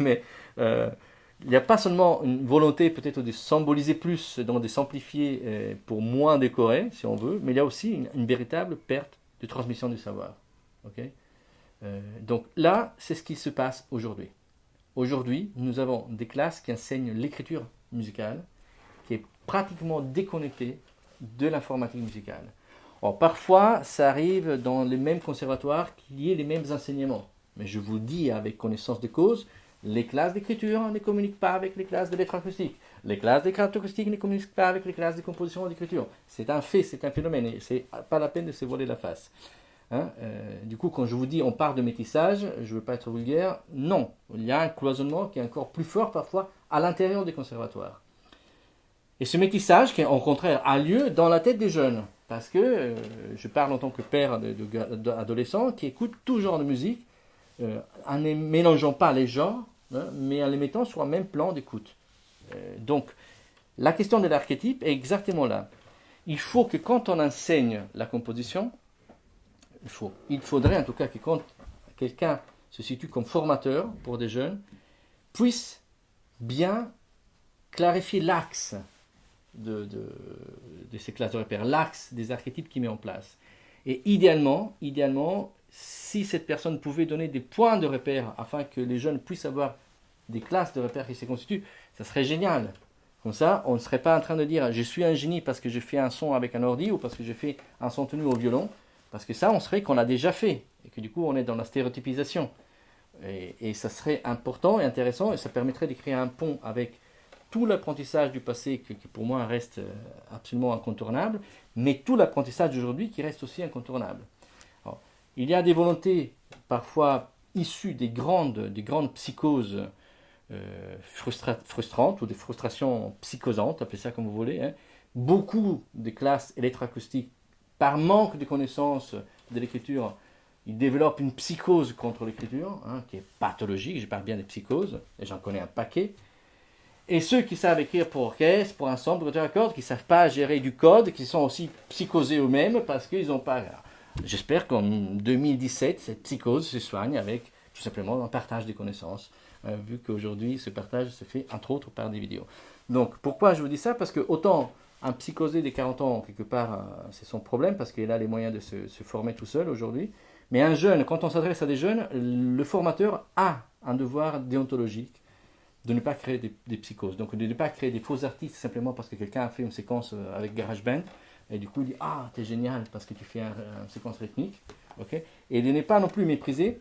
Mais il n'y a pas seulement une volonté peut-être de symboliser plus, donc de s'amplifier pour moins décorer, si on veut, mais il y a aussi une véritable perte de transmission du savoir. Okay, donc là, c'est ce qui se passe aujourd'hui. Aujourd'hui, nous avons des classes qui enseignent l'écriture musicale, qui est pratiquement déconnectée de l'informatique musicale. Or, parfois, ça arrive dans les mêmes conservatoires qu'il y ait les mêmes enseignements. Mais je vous dis avec connaissance de cause, les classes d'écriture ne communiquent pas avec les classes d'électroacoustique. Les classes d'électroacoustique ne communiquent pas avec les classes de composition et d'écriture. C'est un fait, c'est un phénomène, et c'est pas la peine de se voiler la face. Du coup, quand je vous dis on part de métissage, je ne veux pas être vulgaire, non. Il y a un cloisonnement qui est encore plus fort parfois à l'intérieur des conservatoires. Et ce métissage, qui au contraire a lieu dans la tête des jeunes. Parce que je parle en tant que père d'adolescents qui écoutent tout genre de musique, en ne mélangeant pas les genres, mais en les mettant sur un même plan d'écoute. Donc, la question de l'archétype est exactement là. Il faut que quand on enseigne la composition, il faudrait en tout cas que quand quelqu'un se situe comme formateur pour des jeunes, puisse bien clarifier l'axe de ces classes de repères, l'axe des archétypes qu'il met en place. Et idéalement, si cette personne pouvait donner des points de repère afin que les jeunes puissent avoir des classes de repères qui se constituent, ça serait génial. Comme ça, on ne serait pas en train de dire « je suis un génie parce que je fais un son avec un ordi » ou parce que je fais un son tenu au violon. Parce que ça, on serait qu'on l'a déjà fait. Et que du coup, on est dans la stéréotypisation. Et ça serait important et intéressant. Et ça permettrait de créer un pont avec tout l'apprentissage du passé qui pour moi reste absolument incontournable. Mais tout l'apprentissage d'aujourd'hui qui reste aussi incontournable. Alors, il y a des volontés parfois issues des grandes psychoses frustrantes ou des frustrations psychosantes, appelez ça comme vous voulez. Beaucoup de classes électroacoustiques, par manque de connaissances de l'écriture, ils développent une psychose contre l'écriture, qui est pathologique, je parle bien des psychoses, et j'en connais un paquet. Et ceux qui savent écrire pour orchestre, pour ensemble, pour à cordes, qui ne savent pas gérer du code, qui sont aussi psychosés eux-mêmes parce qu'ils n'ont pas... J'espère qu'en 2017, cette psychose se soigne avec tout simplement un partage des connaissances, vu qu'aujourd'hui, ce partage se fait entre autres par des vidéos. Donc, pourquoi je vous dis ça? Parce que autant... Un psychosé des 40 ans, quelque part, c'est son problème, parce qu'il a les moyens de se former tout seul aujourd'hui. Mais un jeune, quand on s'adresse à des jeunes, le formateur a un devoir déontologique de ne pas créer des psychoses. Donc de ne pas créer des faux artistes simplement parce que quelqu'un a fait une séquence avec GarageBand, et du coup il dit « Ah, t'es génial parce que tu fais une séquence rythmique. Okay » Et de ne pas non plus mépriser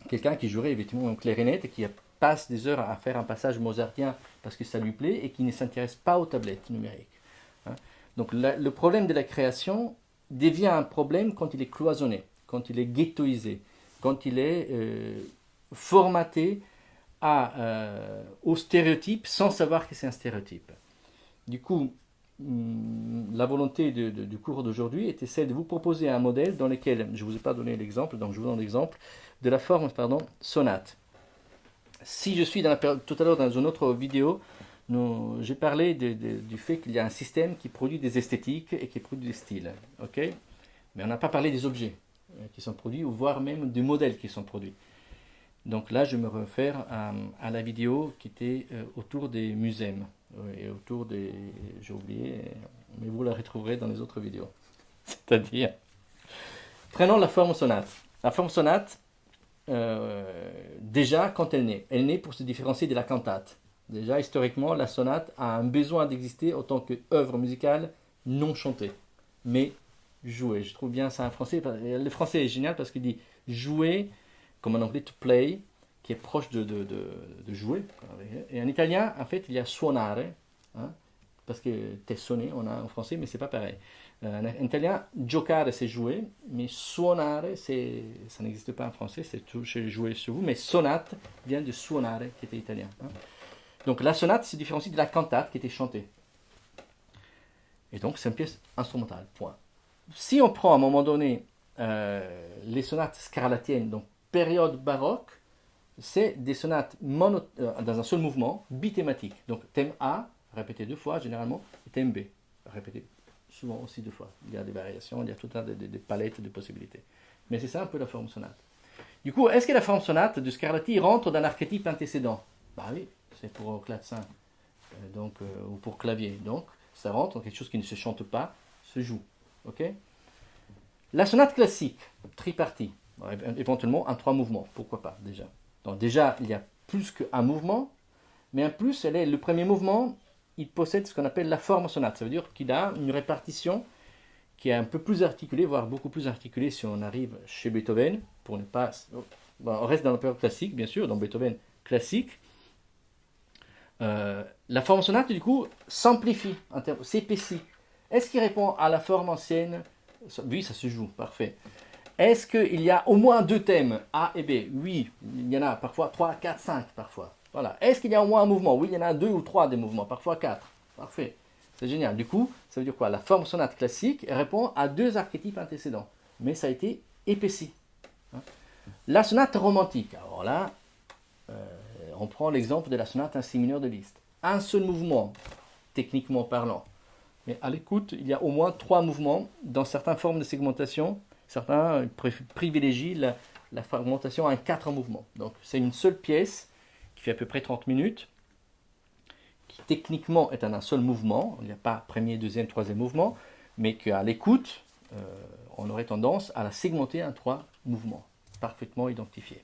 quelqu'un qui jouerait effectivement une clarinette et qui passe des heures à faire un passage mozartien parce que ça lui plaît et qui ne s'intéresse pas aux tablettes numériques. Donc le problème de la création devient un problème quand il est cloisonné, quand il est ghettoisé, quand il est formaté au stéréotype sans savoir que c'est un stéréotype. Du coup, la volonté du cours d'aujourd'hui était celle de vous proposer un modèle dans lequel, je ne vous ai pas donné l'exemple, donc je vous donne l'exemple, de la forme sonate. Si je suis tout à l'heure dans une autre vidéo, j'ai parlé du fait qu'il y a un système qui produit des esthétiques et qui produit des styles. Okay, mais on n'a pas parlé des objets qui sont produits, ou voire même des modèles qui sont produits. Donc là, je me réfère à la vidéo qui était autour des musèmes. Et autour des... J'ai oublié, mais vous la retrouverez dans les autres vidéos. C'est-à-dire, prenons la forme sonate. La forme sonate, déjà, quand elle naît pour se différencier de la cantate. Déjà, historiquement, la sonate a un besoin d'exister en tant qu'œuvre musicale non chantée, mais jouée. Je trouve bien ça en français. Le français est génial parce qu'il dit jouer, comme en anglais to play, qui est proche de jouer. Et en italien, en fait, il y a suonare, hein, parce que sonner, on a en français, mais c'est pas pareil. En italien, giocare, c'est jouer, mais suonare, ça n'existe pas en français, c'est tout chez jouer sur vous, mais sonate vient de suonare, qui était italien. Hein. Donc la sonate se différencie de la cantate qui était chantée. Et donc c'est une pièce instrumentale, point. Si on prend à un moment donné les sonates scarlattiennes, donc période baroque, c'est des sonates dans un seul mouvement, bithématique. Donc thème A, répété 2 fois généralement, et thème B, répété souvent aussi 2 fois. Il y a des variations, il y a tout un tas de palettes de possibilités. Mais c'est ça un peu la forme sonate. Du coup, est-ce que la forme sonate de Scarlatti rentre dans l'archétype antécédent? Bah oui, c'est pour clavecin, ou pour clavier. Donc, ça rentre dans quelque chose qui ne se chante pas, se joue. Okay, la sonate classique, tripartie, éventuellement en 3 mouvements, pourquoi pas déjà. Donc déjà, il y a plus qu'un mouvement, mais en plus, le premier mouvement, il possède ce qu'on appelle la forme sonate. Ça veut dire qu'il a une répartition qui est un peu plus articulée, voire beaucoup plus articulée si on arrive chez Beethoven, pour ne pas... Bon, on reste dans la période classique, bien sûr, dans Beethoven classique. La forme sonate, du coup, s'amplifie, s'épaissit. Est-ce qu'il répond à la forme ancienne? Oui, ça se joue, parfait. Est-ce qu'il y a au moins 2 thèmes, A et B? Oui, il y en a parfois 3, 4, 5 parfois. Voilà. Est-ce qu'il y a au moins un mouvement? Oui, il y en a 2 ou 3 des mouvements, parfois 4. Parfait. C'est génial. Du coup, ça veut dire quoi? La forme sonate classique répond à 2 archétypes antécédents, mais ça a été épaissi. La sonate romantique. Alors là, on prend l'exemple de la sonate en si mineur de Liszt. Un seul mouvement, techniquement parlant. Mais à l'écoute, il y a au moins 3 mouvements. Dans certaines formes de segmentation, certains privilégient la fragmentation en 4 mouvements. Donc c'est une seule pièce qui fait à peu près 30 minutes, qui techniquement est en un seul mouvement. Il n'y a pas premier, deuxième, troisième mouvement, mais qu'à l'écoute, on aurait tendance à la segmenter en 3 mouvements, parfaitement identifiés.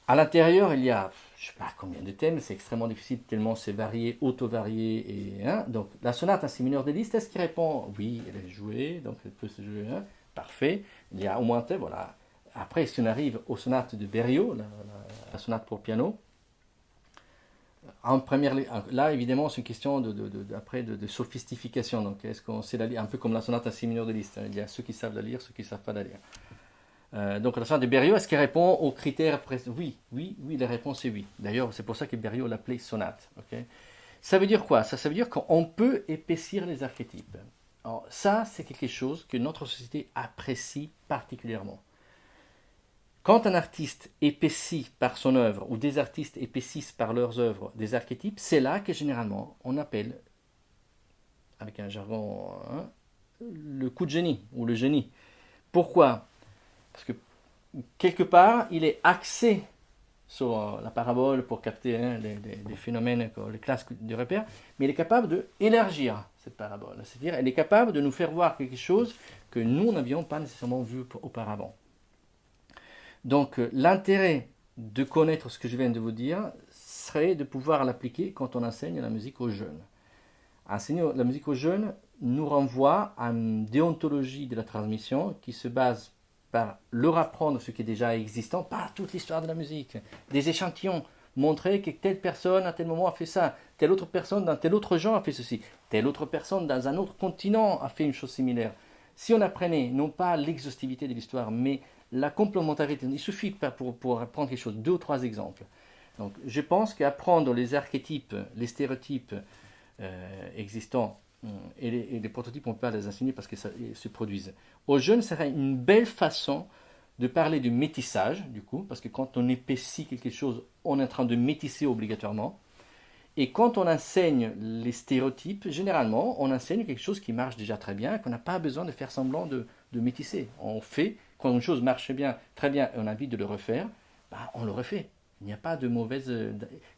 À l'intérieur, il y a, je ne sais pas combien de thèmes, c'est extrêmement difficile tellement c'est varié, auto-varié. Donc la sonate en si mineur de Liszt, est-ce qu'il répond? Oui, elle est jouée, donc elle peut se jouer. Parfait. Il y a au moins un thème, voilà. Après, si on arrive aux sonates de Berio, la sonate pour piano, en première, là évidemment c'est une question de sophistication. Donc est-ce qu'on sait la lire, un peu comme la sonate en si mineur de Liszt. Il y a ceux qui savent la lire, ceux qui ne savent pas la lire. Donc la sonate de Berio, est-ce qu'elle répond aux critères? Oui, la réponse est oui. D'ailleurs, c'est pour ça que Berio l'appelait sonate. Okay, ça veut dire quoi? Ça veut dire qu'on peut épaissir les archétypes. Alors, ça, c'est quelque chose que notre société apprécie particulièrement. Quand un artiste épaissit par son œuvre, ou des artistes épaississent par leurs œuvres des archétypes, c'est là que généralement on appelle, avec un jargon, le coup de génie, ou le génie. Pourquoi? Parce que quelque part, il est axé sur la parabole pour capter les phénomènes, les classes de repères, mais il est capable d'élargir cette parabole. C'est-à-dire, il est capable de nous faire voir quelque chose que nous n'avions pas nécessairement vu auparavant. Donc, l'intérêt de connaître ce que je viens de vous dire serait de pouvoir l'appliquer quand on enseigne la musique aux jeunes. Enseigner la musique aux jeunes nous renvoie à une déontologie de la transmission qui se base par leur apprendre ce qui est déjà existant, pas toute l'histoire de la musique, des échantillons, montrer que telle personne à tel moment a fait ça, telle autre personne dans tel autre genre a fait ceci, telle autre personne dans un autre continent a fait une chose similaire. Si on apprenait non pas l'exhaustivité de l'histoire, mais la complémentarité. Il suffit pas pour apprendre quelque chose, 2 ou 3 exemples. Donc, je pense qu'apprendre les archétypes, les stéréotypes existants et les prototypes, on ne peut pas les enseigner parce qu'ils se produisent. Aux jeunes, ça serait une belle façon de parler du métissage, du coup, parce que quand on épaissit quelque chose, on est en train de métisser obligatoirement. Et quand on enseigne les stéréotypes, généralement, on enseigne quelque chose qui marche déjà très bien, qu'on n'a pas besoin de faire semblant de métisser. On fait, quand une chose marche bien, très bien, et on a envie de le refaire, bah, on le refait. Il n'y a pas de mauvaise...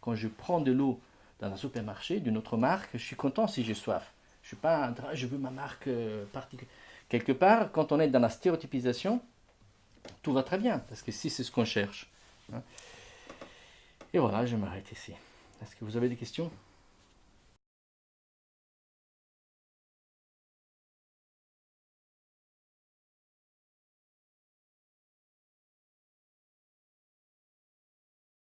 Quand je prends de l'eau dans un supermarché d'une autre marque, je suis content si j'ai soif. Je suis pas, je veux ma marque particulière. Quelque part, quand on est dans la stéréotypisation, tout va très bien, parce que si c'est ce qu'on cherche. Et voilà, je m'arrête ici. Est-ce que vous avez des questions ?